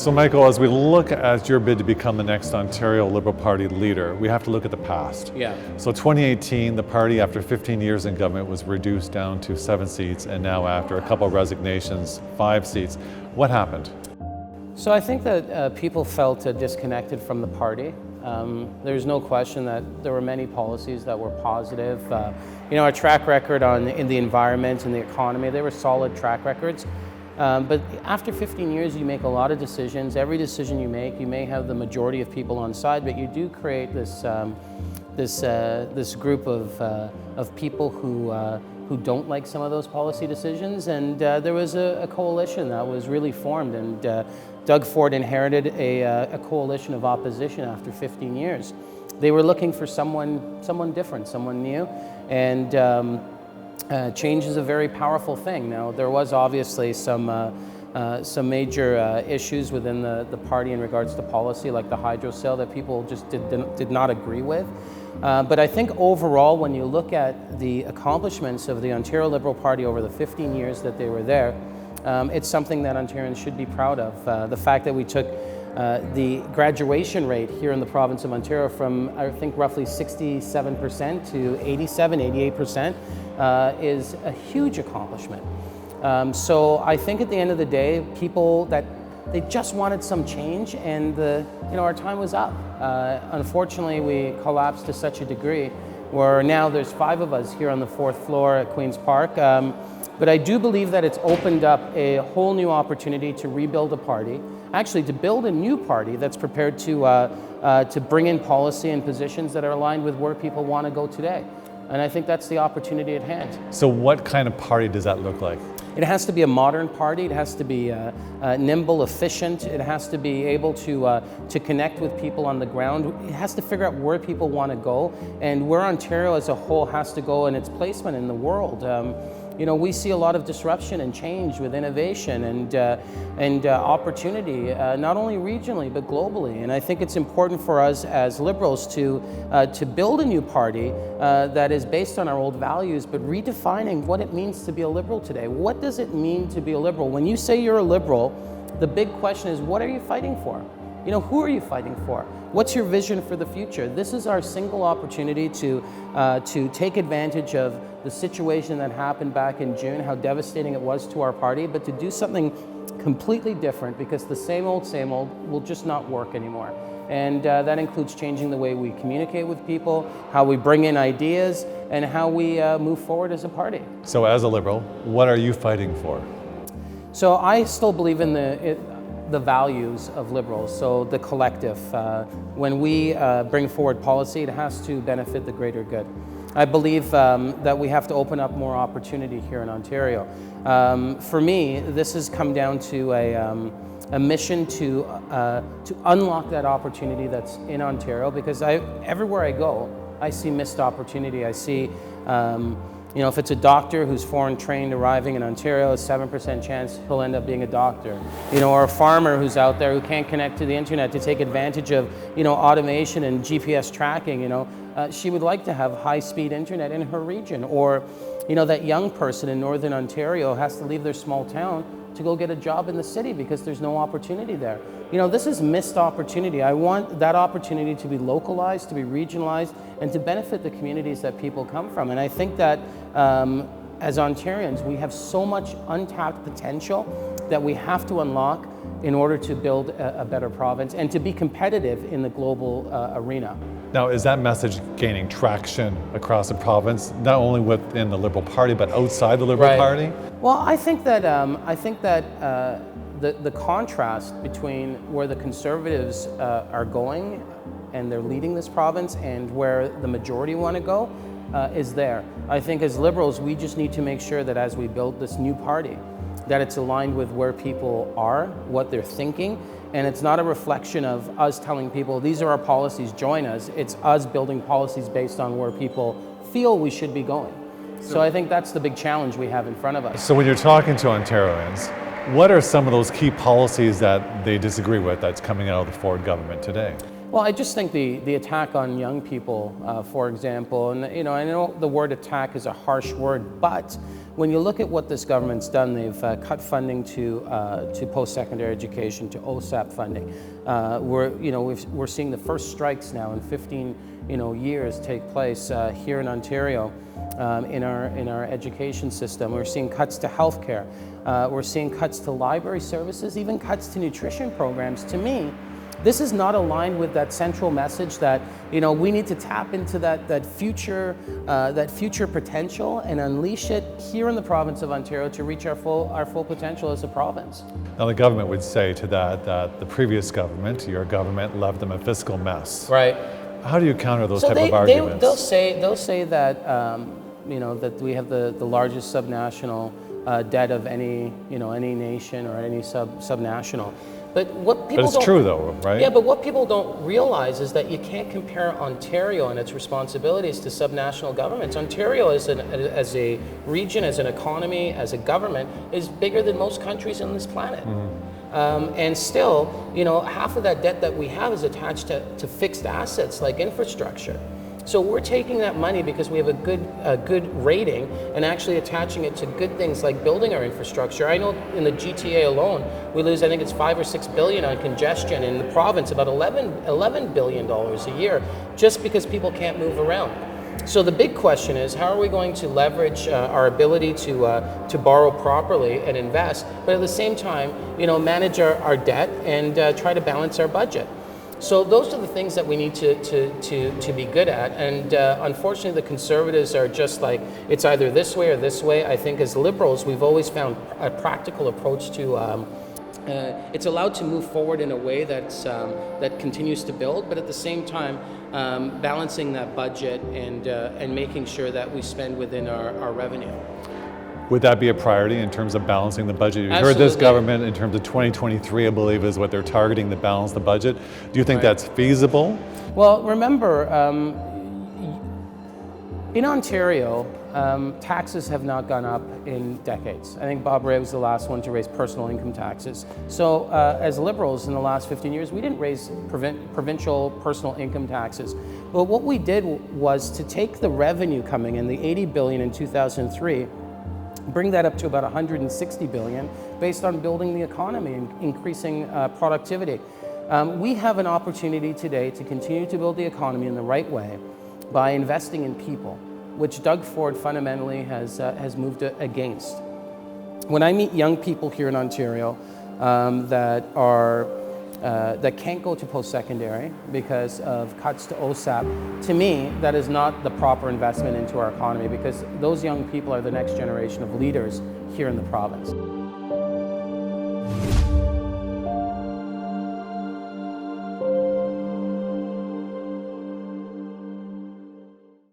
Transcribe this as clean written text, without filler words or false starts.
So Michael, as we look at your bid to become the next Ontario Liberal Party leader, we have to look at the past. Yeah. So 2018, the party, after 15 years in government, was reduced down to 7 seats, and now after a couple of resignations, 5 seats. What happened? So I think that people felt disconnected from the party. There's no question that there were many policies that were positive. Our track record in the environment and the economy, they were solid track records. But after 15 years, you make a lot of decisions. Every decision you make, you may have the majority of people on side, but you do create this group of people who don't like some of those policy decisions. And there was a coalition that was really formed, and Doug Ford inherited a coalition of opposition after 15 years. They were looking for someone different, someone new, and change is a very powerful thing. Now, there was obviously some major issues within the party in regards to policy, like the hydro sale, that people just did not agree with. But I think overall, when you look at the accomplishments of the Ontario Liberal Party over the 15 years that they were there, it's something that Ontarians should be proud of. The fact that we took the graduation rate here in the province of Ontario from, I think, roughly 67% to 88% is a huge accomplishment. So I think at the end of the day, people that they just wanted some change, and our time was up. Unfortunately, we collapsed to such a degree where now there's 5 of us here on the 4th floor at Queen's Park. But I do believe that it's opened up a whole new opportunity to rebuild a party, actually to build a new party that's prepared to bring in policy and positions that are aligned with where people want to go today. And I think that's the opportunity at hand. So what kind of party does that look like? It has to be a modern party. It has to be nimble, efficient. It has to be able to connect with people on the ground. It has to figure out where people want to go and where Ontario as a whole has to go and its placement in the world. We see a lot of disruption and change with innovation and opportunity, not only regionally but globally. And I think it's important for us as Liberals to build a new party that is based on our old values, but redefining what it means to be a Liberal today. What does it mean to be a Liberal? When you say you're a Liberal, the big question is, what are you fighting for? Who are you fighting for? What's your vision for the future? This is our single opportunity to take advantage of the situation that happened back in June, how devastating it was to our party, but to do something completely different, because the same old will just not work anymore. And that includes changing the way we communicate with people, how we bring in ideas, and how we move forward as a party. So as a Liberal, what are you fighting for? So I still believe in the values of Liberals, so the collective. When we bring forward policy, it has to benefit the greater good. I believe that we have to open up more opportunity here in Ontario. For me, this has come down to a mission to unlock that opportunity that's in Ontario, because everywhere I go, I see missed opportunity. I see if it's a doctor who's foreign trained arriving in Ontario, a 7% chance he'll end up being a doctor. Or a farmer who's out there who can't connect to the internet to take advantage of, automation and GPS tracking. She would like to have high-speed internet in her region. Or, that young person in Northern Ontario has to leave their small town to go get a job in the city because there's no opportunity there. This is missed opportunity. I want that opportunity to be localized, to be regionalized, and to benefit the communities that people come from. And I think that as Ontarians, we have so much untapped potential that we have to unlock in order to build a better province and to be competitive in the global arena. Now, is that message gaining traction across the province, not only within the Liberal Party, but outside the Liberal Party? Well, I think that the contrast between where the Conservatives are going and they're leading this province and where the majority want to go is there. I think as Liberals, we just need to make sure that as we build this new party, that it's aligned with where people are, what they're thinking, and it's not a reflection of us telling people, these are our policies, join us. It's us building policies based on where people feel we should be going. So I think that's the big challenge we have in front of us. So when you're talking to Ontarians, what are some of those key policies that they disagree with that's coming out of the Ford government today? Well, I just think the attack on young people, for example, and I know the word attack is a harsh word, but when you look at what this government's done, they've cut funding to post-secondary education, to OSAP funding. We're seeing the first strikes now in 15 years take place here in Ontario in our education system. We're seeing cuts to healthcare. We're seeing cuts to library services, even cuts to nutrition programs. To me, this is not aligned with that central message that we need to tap into that future potential and unleash it here in the province of Ontario to reach our full potential as a province. Now the government would say to that the previous government, your government, left them a fiscal mess. Right. How do you counter those type of arguments? They'll say that that we have the largest subnational debt of any nation or any subnational. But what people But it's true though, right? Yeah, but what people don't realize is that you can't compare Ontario and its responsibilities to subnational governments. Ontario as a region, as an economy, as a government, is bigger than most countries on this planet. And still, half of that debt that we have is attached to fixed assets like infrastructure. So we're taking that money because we have a good rating and actually attaching it to good things like building our infrastructure. I know in the GTA alone, we lose, I think it's $5 or $6 billion on congestion. In the province, about $11 billion a year, just because people can't move around. So the big question is, how are we going to leverage our ability to borrow properly and invest, but at the same time, manage our debt and try to balance our budget? So those are the things that we need to be good at, and unfortunately the Conservatives are just like, it's either this way or this way. I think as Liberals, we've always found a practical approach to it's allowed to move forward in a way that continues to build, but at the same time balancing that budget and making sure that we spend within our revenue. Would that be a priority in terms of balancing the budget? You heard Absolutely. this government in terms of 2023, I believe, is what they're targeting to balance the budget. Do you think that's feasible? Well, remember, in Ontario, taxes have not gone up in decades. I think Bob Rae was the last one to raise personal income taxes. So as Liberals in the last 15 years, we didn't raise provincial personal income taxes. But what we did was to take the revenue coming in, the $80 billion in 2003, bring that up to about $160 billion based on building the economy and increasing productivity. We have an opportunity today to continue to build the economy in the right way by investing in people, which Doug Ford fundamentally has moved against. When I meet young people here in Ontario that can't go to post-secondary because of cuts to OSAP, to me, that is not the proper investment into our economy, because those young people are the next generation of leaders here in the province.